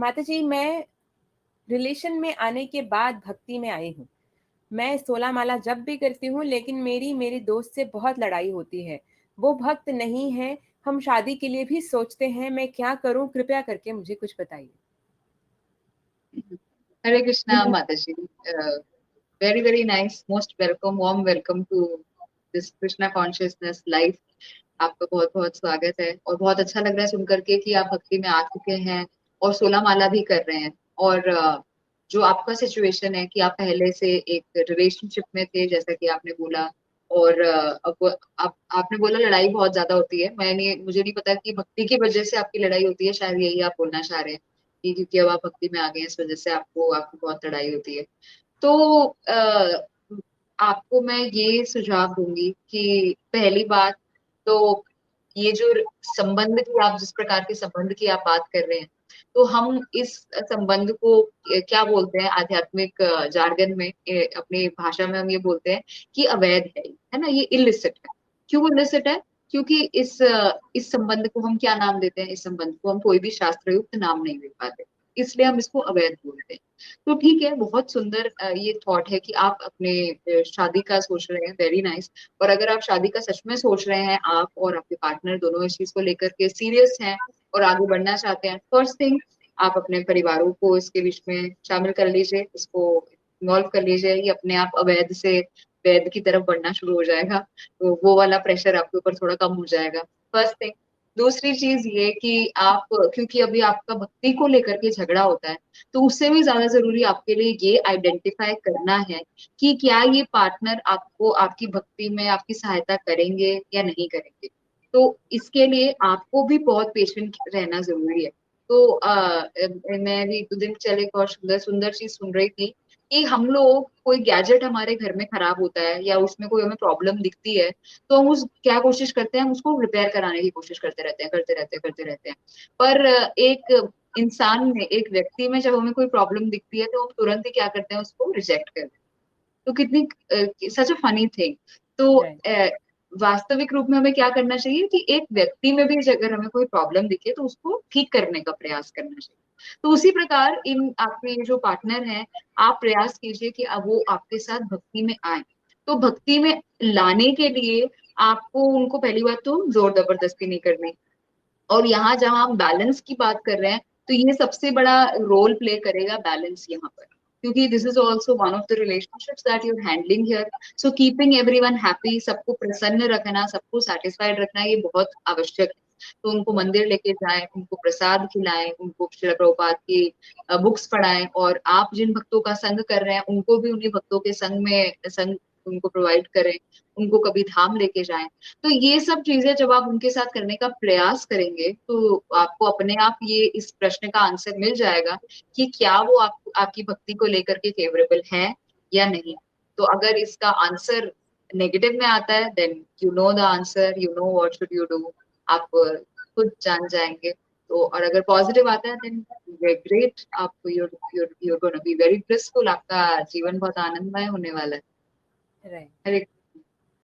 माता जी, मैं रिलेशन में आने के बाद भक्ति में आई हूँ। मैं 16 माला जप भी करती हूँ, लेकिन मेरी मेरी दोस्त से बहुत लड़ाई होती है। वो भक्त नहीं है, हम शादी के लिए भी सोचते हैं, मैं क्या करूँ? कृपया करके मुझे कुछ बताइए। हरे कृष्णा माता जी। Very very nice, most welcome, warm welcome to this Krishna consciousness life. आपका बहुत बहुत स्वागत है और बहुत अच्छा लग रहा है सुन करके कि आप भक्ति में आ चुके हैं और 16 माला भी कर रहे हैं। और जो आपका सिचुएशन है कि आप पहले से एक रिलेशनशिप में थे जैसा कि आपने बोला, और अब आपने बोला लड़ाई बहुत ज्यादा होती है। मुझे नहीं पता कि भक्ति की वजह से आपकी लड़ाई होती है, शायद यही आप बोलना चाह रहे हैं कि क्योंकि अब आप भक्ति में आ गए हैं इस वजह से आपकी बहुत लड़ाई होती है। तो आपको मैं ये सुझाव दूंगी कि पहली बात तो ये जो संबंध की आप जिस प्रकार के संबंध की आप बात कर रहे हैं, तो हम इस संबंध को क्या बोलते हैं आध्यात्मिक जार्गन में, अपनी भाषा में हम ये बोलते हैं कि अवैध है ना, ये इलिसिट है। क्यों इलिसिट है? क्योंकि इस संबंध को हम क्या नाम देते हैं? इस संबंध को हम कोई भी शास्त्रयुक्त नाम नहीं दे पाते, इसलिए हम इसको अवैध बोलते हैं। तो ठीक है, बहुत सुंदर ये थॉट है कि आप अपने शादी का सोच रहे हैं, वेरी नाइस। और अगर आप शादी का सच में सोच रहे हैं, आप और आपके पार्टनर दोनों इस चीज को लेकर के सीरियस हैं और आगे बढ़ना चाहते हैं, फर्स्ट थिंग आप अपने परिवारों को इसके बीच में शामिल कर लीजिए, इसको इन्वॉल्व कर लीजिए। ये अपने आप अवैध से वैध की तरफ बढ़ना शुरू हो जाएगा, तो वो वाला प्रेशर आपके ऊपर थोड़ा कम हो जाएगा, फर्स्ट थिंग। दूसरी चीज ये कि आप, क्योंकि अभी आपका भक्ति को लेकर के झगड़ा होता है, तो उससे भी ज्यादा जरूरी आपके लिए ये आइडेंटिफाई करना है कि क्या ये पार्टनर आपको आपकी भक्ति में आपकी सहायता करेंगे या नहीं करेंगे। तो इसके लिए आपको भी बहुत पेशेंट रहना जरूरी है। तो मैं भी 2 दिन चले एक और सुंदर सुंदर चीज सुन रही थी कि हम लोग, कोई गैजेट हमारे घर में खराब होता है या उसमें कोई हमें प्रॉब्लम दिखती है, तो हम उस क्या कोशिश करते हैं, हम उसको रिपेयर कराने की कोशिश करते रहते हैं, करते रहते हैं। पर एक इंसान में, एक व्यक्ति में जब हमें कोई प्रॉब्लम दिखती है तो हम तुरंत ही क्या करते हैं, उसको रिजेक्ट करते हैं। तो कितनी सच अ फनी थिंग। तो राइट। वास्तविक रूप में हमें क्या करना चाहिए कि एक व्यक्ति में भी अगर हमें कोई प्रॉब्लम दिखे तो उसको ठीक करने का प्रयास करना चाहिए। तो उसी प्रकार इन आपके ये जो पार्टनर हैं, आप प्रयास कीजिए कि अब वो आपके साथ भक्ति में आए। तो भक्ति में लाने के लिए आपको उनको पहली बात तो जोर जबरदस्ती नहीं करनी। और यहाँ जहाँ हम बैलेंस की बात कर रहे हैं, तो ये सबसे बड़ा रोल प्ले करेगा बैलेंस यहाँ पर, क्योंकि this is also one of the relationships that you handling here. So keeping everyone happy, सबको प्रसन्न रखना, सबको सेटिस्फाइड रखना, ये बहुत आवश्यक है। तो उनको राइट। मंदिर लेके जाएं, उनको प्रसाद खिलाएं, उनको श्रील प्रभुपाद की बुक्स पढ़ाएं, और आप जिन भक्तों का संग कर रहे हैं उनको भी उन्हीं भक्तों के संग उनको प्रोवाइड करें, उनको कभी धाम लेके जाएं। तो ये सब चीजें जब आप उनके साथ करने का प्रयास करेंगे, तो आपको अपने आप ये इस प्रश्न का आंसर मिल जाएगा कि क्या वो आपकी भक्ति को लेकर के फेवरेबल है या नहीं। तो अगर इसका आंसर नेगेटिव में आता है, then you know the answer, you know what should you do, आप खुद जान जाएंगे। तो और अगर पॉजिटिव आता है, देन ग्रेट, आप you're you're you're gonna be very blissful, आपका जीवन बहुत आनंदमय होने वाला है। राइट। हरे